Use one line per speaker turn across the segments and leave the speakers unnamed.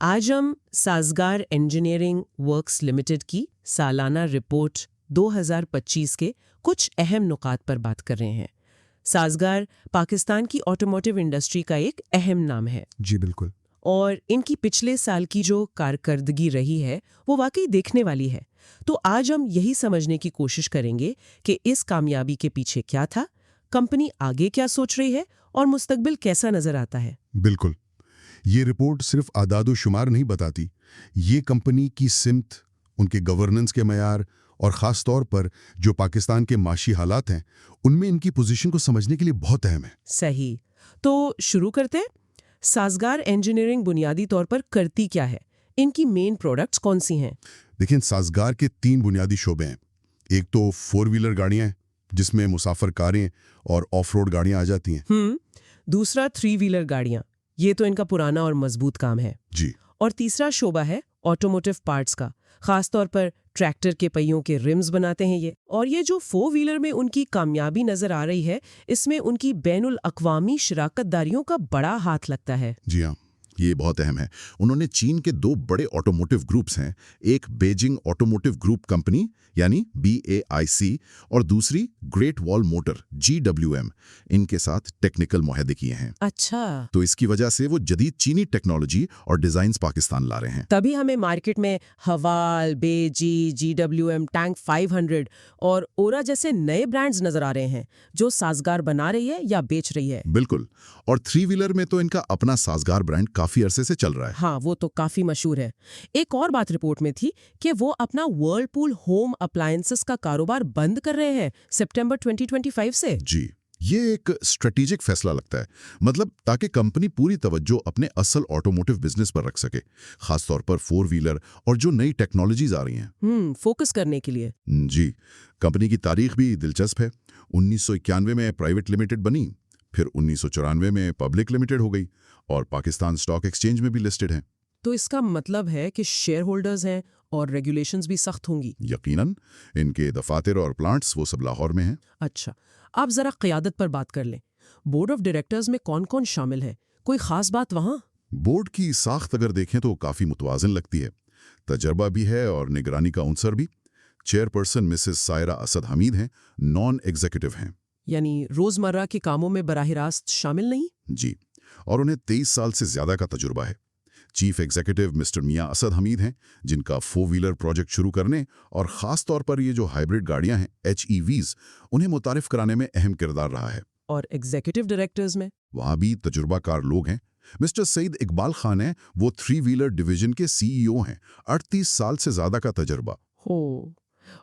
آج ہم سازگار انجینئرنگ ورکس لمیٹڈ کی سالانہ رپورٹ 2025 کے کچھ اہم نکات پر بات کر رہے ہیں۔ سازگار پاکستان کی آٹوموٹیو انڈسٹری کا ایک اہم نام ہے۔
جی بالکل۔
اور ان کی پچھلے سال کی جو کارکردگی رہی ہے وہ واقعی دیکھنے والی ہے۔ تو آج ہم یہی سمجھنے کی کوشش کریں گے کہ اس کامیابی کے پیچھے کیا تھا، کمپنی آگے کیا سوچ رہی ہے اور مستقبل کیسا نظر آتا ہے۔
بالکل، یہ رپورٹ صرف اعداد و شمار نہیں بتاتی، یہ کمپنی کی سمت، ان کے گورننس کے معیار اور خاص طور پر جو پاکستان کے معاشی حالات ہیں ان میں ان کی پوزیشن کو سمجھنے کے لیے بہت اہم ہے۔
صحیح، تو شروع کرتے ہیں۔ سازگار انجینئرنگ بنیادی طور پر کرتی کیا ہے؟ ان کی مین پروڈکٹس کون سی ہیں؟
دیکھیں، سازگار کے 3 بنیادی شعبے ہیں۔ ایک تو 4 ویلر گاڑیاں ہیں جس میں مسافر کاریں اور آف روڈ گاڑیاں آ جاتی ہیں۔
دوسرا 3 ویلر گاڑیاں، یہ تو ان کا پرانا اور مضبوط کام ہے۔
جی۔
اور تیسرا شعبہ ہے آٹوموٹیو پارٹس کا، خاص طور پر ٹریکٹر کے پہیوں کے رمز بناتے ہیں یہ۔ اور یہ جو 4 ویلر میں ان کی کامیابی نظر آ رہی ہے، اس میں ان کی بین الاقوامی شراکت داریوں کا بڑا ہاتھ لگتا ہے۔
جی ہاں، یہ بہت اہم ہے۔ انہوں نے چین کے 2 بڑے آٹوموٹیو گروپس ہیں، ایک بیجنگ آٹوموٹیو گروپ کمپنی یعنی BAIC اور دوسری گریٹ وال موٹر GWM، ان کے ساتھ ٹیکنیکل معاہدے کیے ہیں۔
اچھا،
تو اس کی وجہ سے وہ جدید چینی ٹیکنالوجی اور ڈیزائنز پاکستان لا رہے ہیں۔
تبھی ہمیں مارکیٹ میں حوال، بیجی، GWM، ٹینک 500 اور اورا جیسے نئے برانڈز نظر آ رہے ہیں جو سازگار بنا رہی ہے یا بیچ رہی ہے۔
بالکل، اور 3 ویلر میں تو ان کا اپنا سازگار برانڈ کافی عرصے سے چل رہا ہے۔
ہاں، وہ تو کافی مشہور ہے۔ ایک اور بات رپورٹ میں تھی کہ وہ اپنا ورلپول ہوم اپلائنسز کا کاروبار بند کر رہے ہیں سپٹمبر 2025 سے۔
جی، یہ ایک اسٹریٹجک فیصلہ لگتا ہے، مطلب تاکہ کمپنی پوری توجہ اپنے اصل آٹوموٹیو بزنس پر رکھ سکے، خاص طور پر 4 ویلر اور جو نئی ٹیکنالوجیز آ رہی ہیں۔
فوکس کرنے کے لیے۔
جی، کمپنی کی تاریخ بھی دلچسپ ہے۔ 1991 میں پرائیویٹ لمیٹڈ بنی، پھر 1994 میں پبلک لمیٹڈ ہو گئی اور پاکستان اسٹاک ایکسچینج میں بھی لسٹڈ ہیں۔
تو اس کا مطلب ہے کہ شیئر ہولڈرز ہیں اور ریگولیشنز بھی سخت ہوں گی۔
یقیناً، ان کے دفاتر اور پلانٹس وہ سب لاہور میں ہیں۔
اچھا، آپ ذرا قیادت پر بات کر لیں۔ بورڈ آف ڈائریکٹرز میں کون کون شامل ہے؟ کوئی خاص بات وہاں؟
بورڈ کی ساخت اگر دیکھیں تو کافی متوازن لگتی ہے، تجربہ بھی ہے اور نگرانی کا عنصر بھی۔ چیئرپرسن مسز سائرہ اسد حمید ہیں، نان ایگزیکٹو ہیں۔
یعنی روزمرہ کے کاموں میں براہ راست شامل نہیں؟
جی، اور انہیں 23 سال سے زیادہ کا تجربہ ہے۔ چیف ایگزیکٹو مسٹر میاں اسد حمید ہیں، جن کا 4 ویلر پروجیکٹ شروع کرنے اور خاص طور پر یہ جو ہائبرڈ گاڑیاں ہیں HEVs، انہیں متعارف کرانے میں اہم کردار رہا ہے۔
اور ایگزیکٹو ڈائریکٹرز میں؟
وہاں بھی تجربہ کار لوگ ہیں۔ مسٹر سعید اقبال خان ہیں، وہ 3 ویلر ڈویژن کے CEO ہیں، 38 سال سے زیادہ کا تجربہ۔
ہو،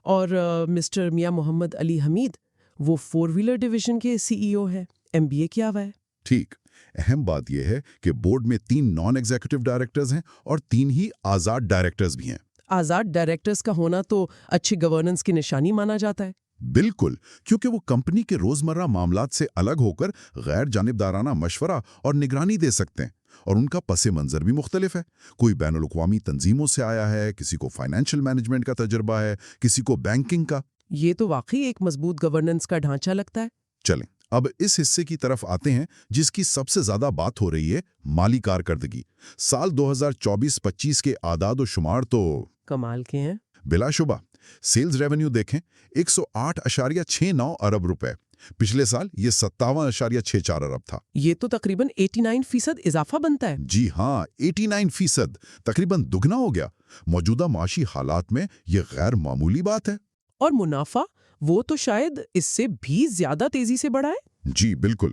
اور مسٹر میاں محمد علی حمید، وہ 4 ویلر ڈویژن کے CEO ہیں، MBA کیا ہوا ہے۔
ٹھیک، اہم بات یہ ہے کہ بورڈ میں 3 نان ایگزیکٹو ڈائریکٹرز ہیں اور 3 ہی آزاد ڈائریکٹرز بھی ہیں۔
آزاد ڈائریکٹرز کا ہونا تو اچھی گورننس کی نشانی مانا جاتا ہے۔
بالکل، کیونکہ وہ کمپنی کے روزمرہ معاملات سے الگ ہو کر غیر جانبدارانہ مشورہ اور نگرانی دے سکتے ہیں، اور ان کا پس منظر بھی مختلف ہے۔ کوئی بین الاقوامی تنظیموں سے آیا ہے، کسی کو فائنینشیل مینجمنٹ کا تجربہ ہے، کسی کو بینکنگ کا۔
یہ تو واقعی ایک مضبوط گورننس کا ڈھانچہ لگتا ہے۔
چلیں اب اس حصے کی طرف آتے ہیں جس کی سب سے زیادہ بات ہو رہی ہے، مالی کارکردگی۔ سال 2024-25 کے اعداد و شمار تو
کمال کے ہیں۔
بلا شبہ سیلز ریونیو دیکھیں، 108.69 ارب روپے، پچھلے سال یہ 57.64 ارب تھا۔
یہ تو تقریباً 89% اضافہ بنتا ہے۔
جی ہاں، 89%، تقریباً دگنا ہو گیا۔ موجودہ معاشی حالات میں یہ غیر معمولی بات ہے۔
اور منافع وہ تو شاید اس سے بھی زیادہ تیزی سے بڑھا ہے۔
جی بالکل،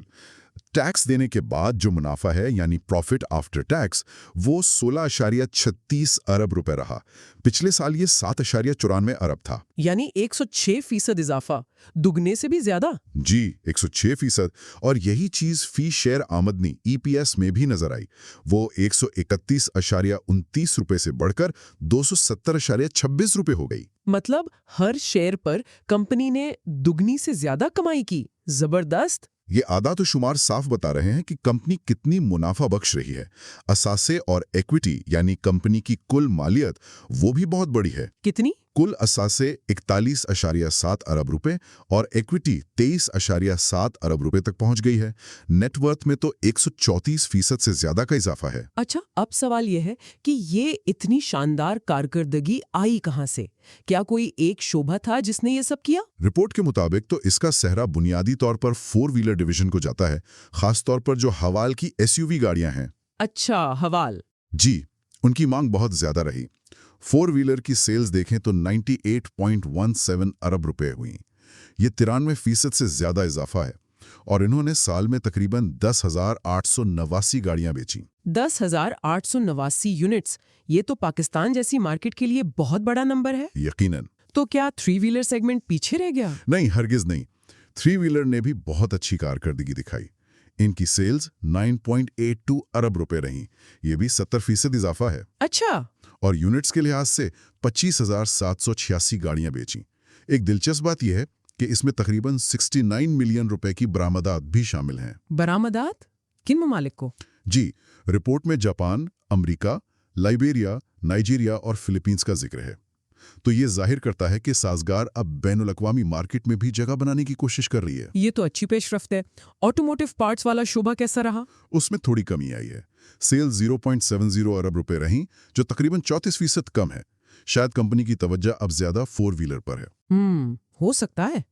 ٹیکس دینے کے بعد جو منافع ہے یعنی پروفٹ آفٹر ٹیکس، وہ 16.36 ارب روپے رہا۔ پچھلے سال یہ 7.94 ارب تھا،
یعنی 106% اضافہ، دگنے سے بھی زیادہ۔
جی 106%، اور یہی چیز فی شیئر آمدنی EPS میں بھی نظر آئی۔ وہ 131.29 روپے سے بڑھ کر 270.26 روپے ہو گئی۔
مطلب ہر شیئر پر کمپنی نے دگنی سے زیادہ کمائی کی۔ زبردست۔
یہ اعداد و شمار صاف بتا رہے ہیں کہ کمپنی کتنی منافع بخش رہی ہے۔ اثاثے اور ایکویٹی یعنی کمپنی کی کل مالیت وہ بھی بہت بڑی ہے۔
کتنی؟
कुल असासे 41.7 अरब रुपए और इक्विटी 23.7 अरब रुपए तक पहुंच गई है। नेटवर्थ में तो 134% से ज्यादा का इजाफा है।
अच्छा, अब सवाल यह है कि ये इतनी शानदार कारकर्दगी आई कहां से? क्या कोई एक शोभा था जिसने ये सब किया?
रिपोर्ट के मुताबिक तो इसका सेहरा बुनियादी तौर पर 4 व्हीलर डिवीजन को जाता है, खासतौर पर जो हवाल की एसयूवी गाड़ियां हैं।
अच्छा, हवाल।
जी, उनकी मांग बहुत ज्यादा रही। 4 व्हीलर की सेल्स देखें तो 98.17 अरब रुपए हुई। ये 93% से ज्यादा इजाफा है और इन्होंने साल में तकरीबन 10,889 गाड़ियां बेची।
10,889 यूनिट्स, ये तो पाकिस्तान जैसी मार्केट के लिए बहुत बड़ा नंबर है।
यकीनन।
तो क्या 3 व्हीलर सेगमेंट पीछे रह गया?
नहीं, हरगिज नहीं। 3 व्हीलर ने भी बहुत अच्छी कारकर्दगी दिखाई। इनकी सेल्स 9.82 अरब रुपए रहीं। ये भी 70% इजाफा है।
अच्छा।
और यूनिट्स के लिहाज से 25,786 गाड़ियां बेची। एक दिलचस्प बात यह है कि इसमें तकरीबन 69 मिलियन रुपए की बरामदात भी शामिल हैं।
बरामदात? किन ममालिक को?
जी, रिपोर्ट में जापान, अमेरिका, लाइबेरिया, नाइजीरिया और फिलीपींस का जिक्र है। तो ये जाहिर करता है कि साजगार अब बैनुल-अक़वामी मार्केट में भी जगह बनाने की कोशिश कर रही है।
ये तो अच्छी पेशरफ्त है। ऑटोमोटिव पार्ट्स वाला शोभा कैसा रहा?
उसमें थोड़ी कमी आई है। सेल 0.70 अरब रुपए रहीं, जो तकरीबन 34% कम है। शायद कंपनी की तवज्जो अब ज्यादा 4 व्हीलर पर है।
हो सकता है।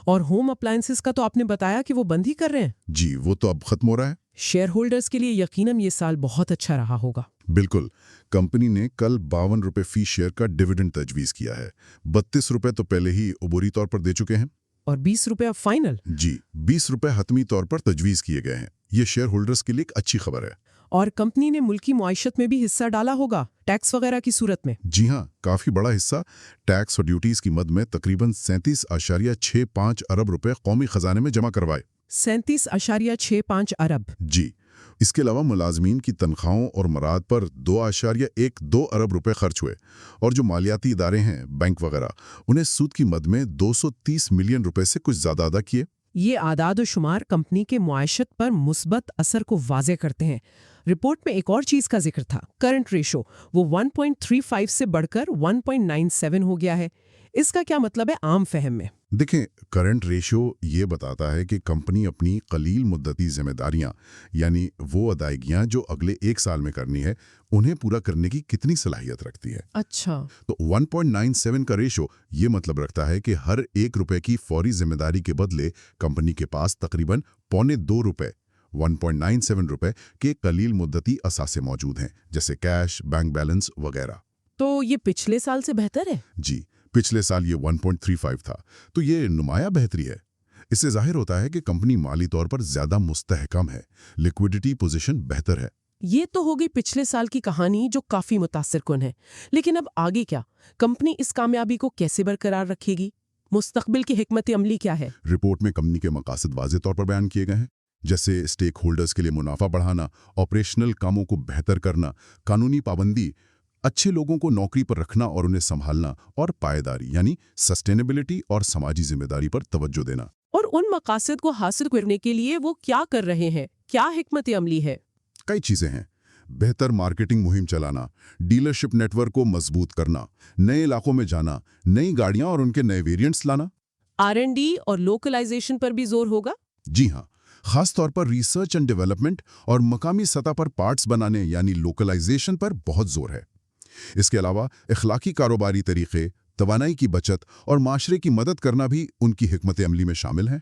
और होम अप्लायंसेस का तो आपने बताया कि वो बंद ही कर रहे हैं।
जी, वो तो अब खत्म हो रहा है।
शेयर होल्डर्स के लिए यकीनन ये साल बहुत अच्छा रहा होगा।
बिल्कुल। कंपनी ने कल 52 रुपए फी शेयर का डिविडेंड तजवीज किया है। 32 रुपए तो पहले ही उबूरी तौर पर दे चुके हैं।
और 20 रुपए अब फाइनल?
जी, 20 रुपए हतमी तौर पर तजवीज किए गए हैं। ये शेयर होल्डर्स के लिए एक अच्छी खबर है।
और कंपनी ने मुल्की मुआइशत में भी हिस्सा डाला होगा, टैक्स वगैरह की सूरत में।
जी हाँ, काफी बड़ा हिस्सा टैक्स और ड्यूटीज की मद में तकरीबन 37.65 अरब रुपए कौमी खजाने में जमा करवाए।
37.65 अरब?
जी। इसके अलावा मुलाजमीन की तनख्वाहों और मराद पर 2.12 अरब रुपए खर्च हुए और जो मालियाती इदारे हैं, बैंक वगैरह, उन्हें सूद की मद में 230 मिलियन रुपए से कुछ ज्यादा अदा किए।
ये आदाद व शुमार कंपनी के मुआइशत पर मुस्बत असर को वाज़े करते हैं। रिपोर्ट में एक और चीज़ का जिक्र था, करंट रेशो। वो 1.35 से बढ़कर 1.97 हो गया है। इसका क्या मतलब है आम फहम में?
देखें, करंट रेशियो ये बताता है कि कंपनी अपनी कलील मुद्दती जिम्मेदारियां, यानी वो अदायगियां जो अगले 1 साल में करनी है, उन्हें पूरा करने की कितनी सलाहियत रखती है।
अच्छा।
तो 1.97 का रेशो ये मतलब रखता है कि हर 1 रुपए की फौरी जिम्मेदारी के बदले कंपनी के पास तकरीबन 1.25 रुपए 1.97 रुपए के कलील मुद्दती असासे मौजूद हैं, जैसे कैश, बैंक बैलेंस वगैरह।
तो ये पिछले साल से बेहतर है?
जी, पिछले साल ये 1.35 था, तो ये नुमाया बेहतरी है। इससे जाहिर होता है कि कंपनी माली तौर पर ज्यादा मुस्तहकम है, लिक्विडिटी पोजीशन बेहतर है।
ये तो हो गई पिछले साल की कहानी, जो काफी मुतासिरकुन है। लेकिन अब आगे क्या? कंपनी इस कामयाबी को कैसे बरकरार रखेगी? मुस्तकबिल की हिकमत अमली क्या है?
रिपोर्ट में कंपनी के मकासद वाज़ेह तौर पर बयान किए गए हैं, जैसे स्टेक होल्डर्स के लिए मुनाफा बढ़ाना, ऑपरेशनल कामों को बेहतर करना, कानूनी पाबंदी, अच्छे लोगों को नौकरी पर रखना और उन्हें संभालना, और पायदारी यानी सस्टेनेबिलिटी और समाजी जिम्मेदारी पर तवज्जो देना।
और उन मकासद को हासिल करने के लिए वो क्या कर रहे हैं? क्या हिकमत अमली है?
कई चीजें हैं। बेहतर मार्केटिंग मुहिम चलाना, डीलरशिप नेटवर्क को मजबूत करना, नए इलाकों में जाना, नई गाड़ियां और उनके नए वेरिएंट्स लाना।
R&D और लोकलाइजेशन पर भी जोर होगा?
जी हाँ, खास तौर पर रिसर्च एंड डेवलपमेंट और मकामी सतह पर पार्ट्स बनाने यानी लोकलाइजेशन पर बहुत जोर है। इसके अलावा इखलाकी कारोबारी तरीके, तवानाई की बचत और माशरे की मदद करना भी उनकी हिकमत अमली में शामिल है।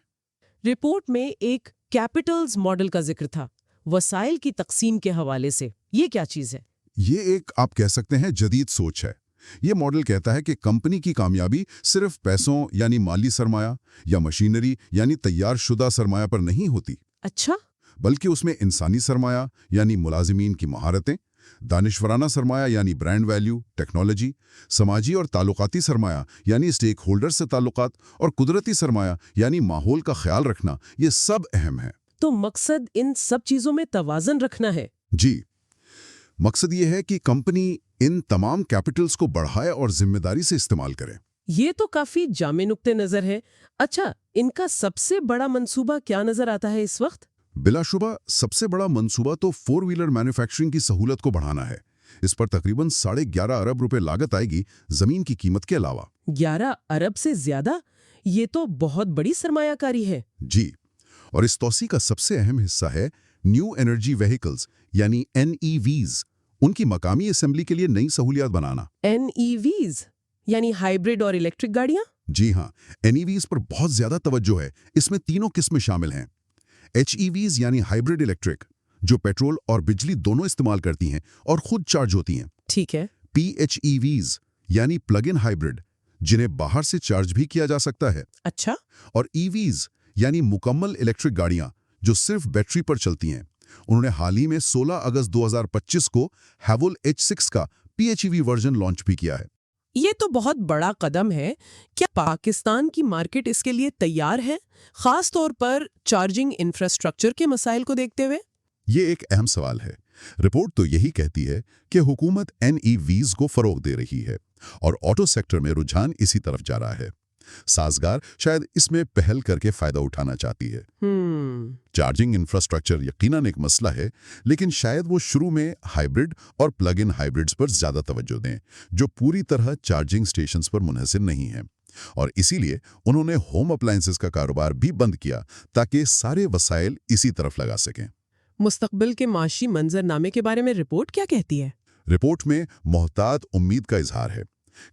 रिपोर्ट में एक कैपिटल्स मॉडल का जिक्र था, वसाइल की तकसीम के हवाले से। ये क्या चीज है?
ये एक, आप कह सकते हैं, जदीद सोच है। ये मॉडल कहता है कि कंपनी की कामयाबी सिर्फ पैसों यानी माली सरमाया या मशीनरी यानी तैयार शुदा सरमाया पर नहीं होती।
अच्छा।
बल्कि उसमें इंसानी सरमाया यानी मुलाजिमीन की महारतें, दानिशवराना सरमाया यानी ब्रांड वैल्यू, टेक्नोलॉजी, समाजी और ताल्लुकाती सरमाया यानी स्टेक होल्डर से ताल्लुकात, और कुदरती सरमाया यानी माहौल का ख्याल रखना, ये सब अहम है।
तो मकसद इन सब चीजों में तवाज़न रखना है?
जी, मकसद ये है कि कंपनी इन तमाम कैपिटल्स को बढ़ाए और जिम्मेदारी से इस्तेमाल करे।
ये तो काफी जामे नुक्ते नजर है। अच्छा, इनका सबसे बड़ा मंसूबा क्या नजर आता है इस वक्त?
बिलाशुबा सबसे बड़ा मंसूबा तो 4 व्हीलर मैन्युफैक्चरिंग की सहूलत को बढ़ाना है। इस पर तकरीबन 11.5 अरब रुपए लागत आएगी जमीन की कीमत के अलावा।
11 अरब से ज्यादा? ये तो बहुत बड़ी सरमायाकारी है।
जी, और इस तौसी का सबसे अहम हिस्सा है न्यू एनर्जी व्हीकल्स यानी NEVs, उनकी मकामी असेंबली के लिए नई सहूलियात बनाना।
NEVs यानी हाइब्रिड और इलेक्ट्रिक गाड़ियां?
जी हाँ, NEVs पर बहुत ज्यादा तवज्जो है। इसमें तीनों किस्में शामिल हैं। HEVs यानी हाइब्रिड इलेक्ट्रिक, जो पेट्रोल और बिजली दोनों इस्तेमाल करती हैं और खुद चार्ज होती हैं।
ठीक है।
PHEVs यानी प्लग इन हाइब्रिड, जिन्हें बाहर से चार्ज भी किया जा सकता है।
अच्छा।
और EVs यानी मुकम्मल इलेक्ट्रिक गाड़ियां जो सिर्फ बैटरी पर चलती हैं। उन्होंने हाल ही में 16 अगस्त 2025 को हैवल H6 का PHEV वर्जन लॉन्च भी किया है।
ये तो बहुत बड़ा कदम है। क्या पाकिस्तान की मार्केट इसके लिए तैयार है, खास तौर पर चार्जिंग इंफ्रास्ट्रक्चर के मसाइल को देखते हुए?
ये एक अहम सवाल है। रिपोर्ट तो यही कहती है कि हुकूमत NEVs को फरोग दे रही है और ऑटो सेक्टर में रुझान इसी तरफ जा रहा है। साजगार शायद इसमें पहल करके फायदा उठाना चाहती है। चार्जिंग इंफ्रास्ट्रक्चर यकीनन एक मसला है, लेकिन शायद वो शुरू में हाइब्रिड और प्लग इन हाइब्रिड्स पर ज्यादा तवज्जो दें, जो पूरी तरह चार्जिंग स्टेशंस पर मुनहसिर नहीं है। और इसीलिए उन्होंने होम अप्लायंसेस का कारोबार भी बंद किया, ताकि सारे वसाइल इसी तरफ लगा सकें।
मुस्तकबिल के माशी मंजरनामे के बारे में रिपोर्ट क्या कहती है?
रिपोर्ट में मोहतात उम्मीद का इजहार है।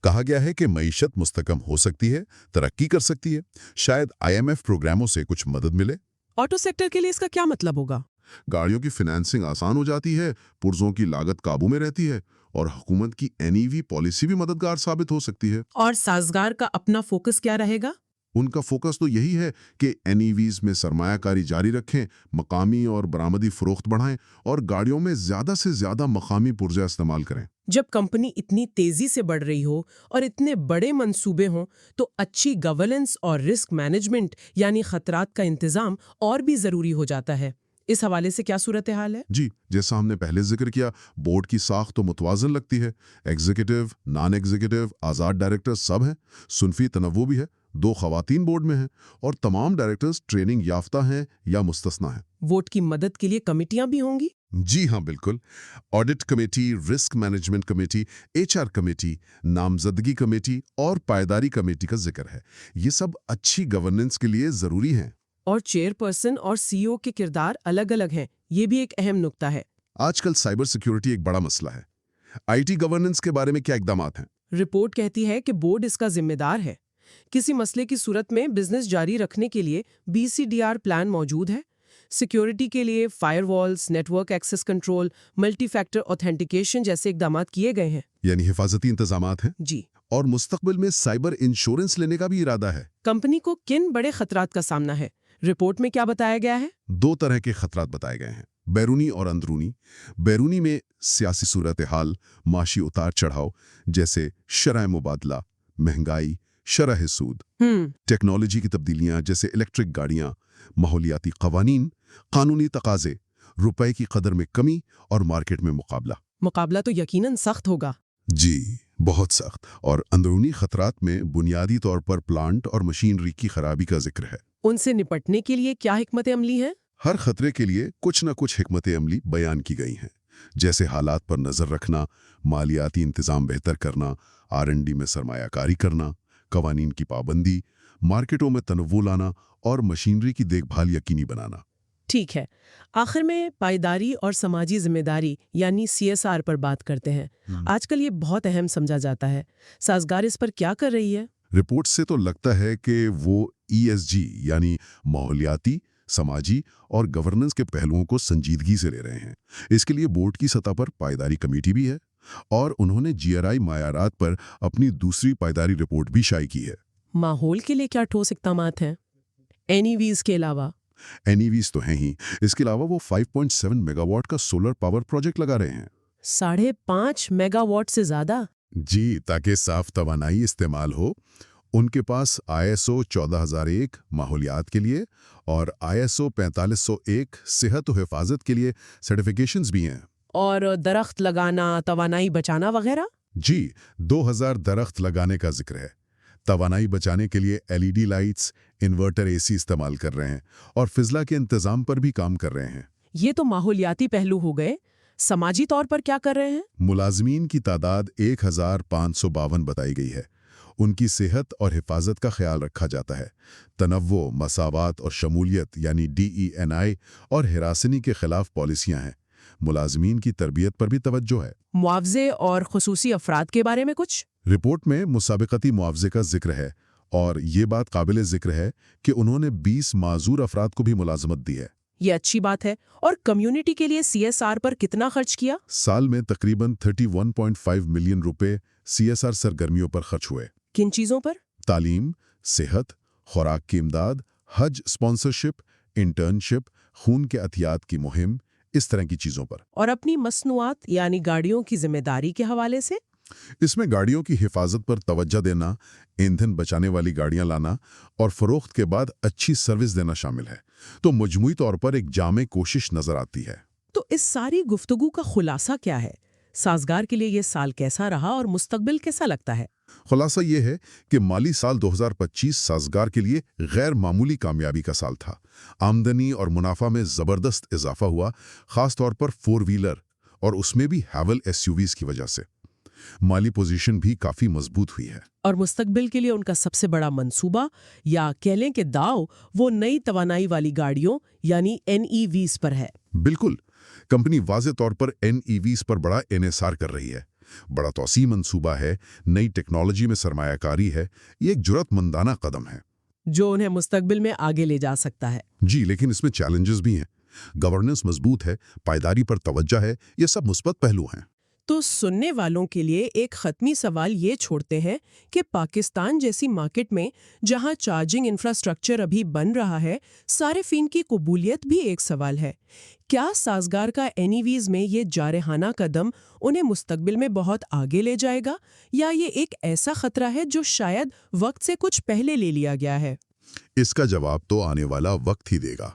कहा गया है कि मईशत मुस्तकम हो सकती है, तरक्की कर सकती है। शायद IMF प्रोग्रामों से कुछ मदद मिले।
ऑटो सेक्टर के लिए इसका क्या मतलब होगा?
गाड़ियों की फाइनेंसिंग आसान हो जाती है, पुर्जों की लागत काबू में रहती है और हुकूमत की NEV पॉलिसी भी मददगार साबित हो सकती है।
और साजगार का अपना फोकस क्या रहेगा?
उनका फोकस तो यही है कि NEVs में सरमायाकारी जारी रखें, मकामी और बरामदी फरोख्त बढ़ाएं और गाड़ियों में ज्यादा से ज्यादा मकामी पुर्जा इस्तेमाल करें।
जब कंपनी इतनी तेजी से बढ़ रही हो और इतने बड़े मंसूबे हों, तो अच्छी गवर्नेंस और रिस्क मैनेजमेंट यानी खतरात का इंतजाम और भी जरूरी हो जाता है। इस हवाले से क्या सूरत हाल है?
जी, जैसा हमने पहले जिक्र किया, बोर्ड की साख तो मुतवाजन लगती है। एग्जीक्यूटिव, नॉन एग्जीक्यूटिव, आज़ाद डायरेक्टर सब हैं। सुनफी तनव्वु भी है। 2 खवातीन बोर्ड में हैं और तमाम डायरेक्टर्स ट्रेनिंग याफ्ता हैं या मुस्तस्ना हैं।
वोट की मदद के लिए कमिटियां भी होंगी?
जी हाँ, बिल्कुल। Audit committee, risk management committee, HR committee, नामजदगी कमेटी और पायदारी कमेटी का जिक्र है। ये सब अच्छी गवर्नेंस के लिए जरूरी हैं।
और चेयरपर्सन और CEO के किरदार अलग अलग हैं, ये भी एक अहम नुक्ता है।
आजकल साइबर सिक्योरिटी एक बड़ा मसला है। IT गवर्नेंस के बारे में क्या इकदामात हैं?
रिपोर्ट कहती है कि बोर्ड इसका जिम्मेदार है। किसी मसले की सूरत में बिजनेस जारी रखने के लिए BCDR प्लान मौजूद है। सिक्योरिटी के लिए firewalls, network access control, multi factor authentication जैसे इकदाम किए गए हैं।
यानी हिफाजती इंतजामात हैं।
जी।
और मुस्तकबिल में साइबर इंश्योरेंस लेने का भी इरादा है।
कंपनी को किन बड़े खतरात का सामना है? रिपोर्ट में क्या बताया गया है?
2 तरह के खतरात बताए गए हैं, बैरूनी और अंदरूनी। बैरूनी में सियासी सूरत हाल, माशी उतार चढ़ाव जैसे शरह मुबादला, महंगाई, शरह सूद, टेक्नोलॉजी की तब्दीलियां जैसे इलेक्ट्रिक गाड़ियां, माहौलियाती कवानीन, कानूनी तकाजे, रुपए की कदर में कमी और मार्केट में मुकाबला
तो यकीनन सख्त होगा।
जी, बहुत सख्त। और अंदरूनी खतरात में बुनियादी तौर पर प्लांट और मशीनरी की खराबी का जिक्र है।
उनसे निपटने के लिए क्या हिकमत अमली है?
हर खतरे के लिए कुछ न कुछ हिकमत अमली बयान की गई हैं, जैसे हालात पर नजर रखना, मालियाती इंतजाम बेहतर करना, R&D में सरमायाकारी करना, कवानीन की पाबंदी, मार्केटों में तनव्वु लाना और मशीनरी की देखभाल यकीनी बनाना।
ठीक है, आखिर में पायदारी और समाजी जिम्मेदारी यानी CSR पर बात करते हैं। आजकल ये बहुत अहम समझा जाता है। साजगार इस पर क्या कर रही है?
रिपोर्ट से तो लगता है कि वो ESG यानी माहौलियाती, समाजी और गवर्नेंस के पहलुओं को संजीदगी से ले रहे हैं। इसके लिए बोर्ड की सतह पर पायदारी कमेटी भी है और उन्होंने GRI मायारात पर अपनी दूसरी पायदारी रिपोर्ट भी शाये की है।
माहौल के लिए क्या ठोस इक़दामात हैं? NEVs के अलावा?
NEVs तो हैं ही, इसके अलावा वो 5.7 मेगावाट का सोलर पावर प्रोजेक्ट लगा रहे हैं।
5.5 मेगावाट से ज्यादा?
जी, ताकि साफ तवानाई इस्तेमाल हो। उनके पास ISO 14001 माहौलियात के लिए और ISO 4501 सेहत और हिफाजत के लिए सर्टिफिकेशंस भी हैं।
और दरख्त लगाना, तवानाई बचाना वगैरह?
जी, 2000 दरख्त लगाने का जिक्र है। तवानाई बचाने के लिए LED लाइट्स, इन्वर्टर AC इस्तेमाल कर रहे हैं और फिजला के इंतजाम पर भी काम कर रहे हैं।
ये तो माहौलियाती पहलू हो गए। سماجی طور پر کیا کر رہے ہیں؟
ملازمین کی تعداد 1552 بتائی گئی ہے۔ ان کی صحت اور حفاظت کا خیال رکھا جاتا ہے۔ تنوع، مساوات اور شمولیت یعنی DE&I اور ہراسانی کے خلاف پالیسیاں ہیں۔ ملازمین کی تربیت پر بھی توجہ ہے۔
معاوضے اور خصوصی افراد کے بارے میں کچھ؟
رپورٹ میں مسابقتی معاوضے کا ذکر ہے اور یہ بات قابل ذکر ہے کہ انہوں نے 20 معذور افراد کو بھی ملازمت دی ہے۔
یہ اچھی بات ہے۔ اور کمیونٹی کے لیے CSR پر کتنا خرچ کیا؟
سال میں تقریباً 31.5 ملین روپے CSR سرگرمیوں پر خرچ ہوئے۔
کن چیزوں پر؟
تعلیم، صحت، خوراک کی امداد، حج اسپانسرشپ، انٹرنشپ، خون کے عطیات کی مہم، اس طرح کی چیزوں پر۔
اور اپنی مصنوعات یعنی گاڑیوں کی ذمہ داری کے حوالے سے؟
اس میں گاڑیوں کی حفاظت پر توجہ دینا، ایندھن بچانے والی گاڑیاں لانا اور فروخت کے بعد اچھی سروس دینا شامل ہے۔ تو مجموعی طور پر ایک جامع کوشش نظر آتی ہے۔
تو اس ساری گفتگو کا خلاصہ کیا ہے؟ سازگار کے لیے یہ سال کیسا رہا اور مستقبل کیسا لگتا ہے؟
خلاصہ یہ ہے کہ مالی سال 2025 سازگار کے لیے غیر معمولی کامیابی کا سال تھا۔ آمدنی اور منافع میں زبردست اضافہ ہوا، خاص طور پر 4 ویلر اور اس میں بھی ہیول SUVs کی وجہ سے۔ مالی پوزیشن بھی کافی مضبوط ہوئی ہے۔
اور مستقبل کے لیے ان کا سب سے بڑا منصوبہ یا کہہ لیں کہ داؤ وہ نئی توانائی والی گاڑیوں یعنی NEVs پر ہے۔
بالکل، کمپنی واضح طور پر NEVs پر بڑا انحصار کر رہی ہے۔ بڑا توسیع منصوبہ ہے، نئی ٹیکنالوجی میں سرمایہ کاری ہے، یہ ایک جرأت مندانہ قدم ہے
جو انہیں مستقبل میں آگے لے جا سکتا ہے۔
جی، لیکن اس میں چیلنجز بھی ہیں۔ گورننس مضبوط ہے، پائیداری پر توجہ ہے، یہ سب مثبت پہلو ہیں۔
تو سننے والوں کے لیے ایک ختمی سوال یہ چھوڑتے ہیں کہ پاکستان جیسی مارکیٹ میں جہاں چارجنگ انفراسٹرکچر ابھی بن رہا ہے، صارفین کی قبولیت بھی ایک سوال ہے۔ کیا سازگار کا NEVs میں یہ جارحانہ قدم انہیں مستقبل میں بہت آگے لے جائے گا، یا یہ ایک ایسا خطرہ ہے جو شاید وقت سے کچھ پہلے لے لیا گیا ہے؟
اس کا جواب تو آنے والا وقت ہی دے گا۔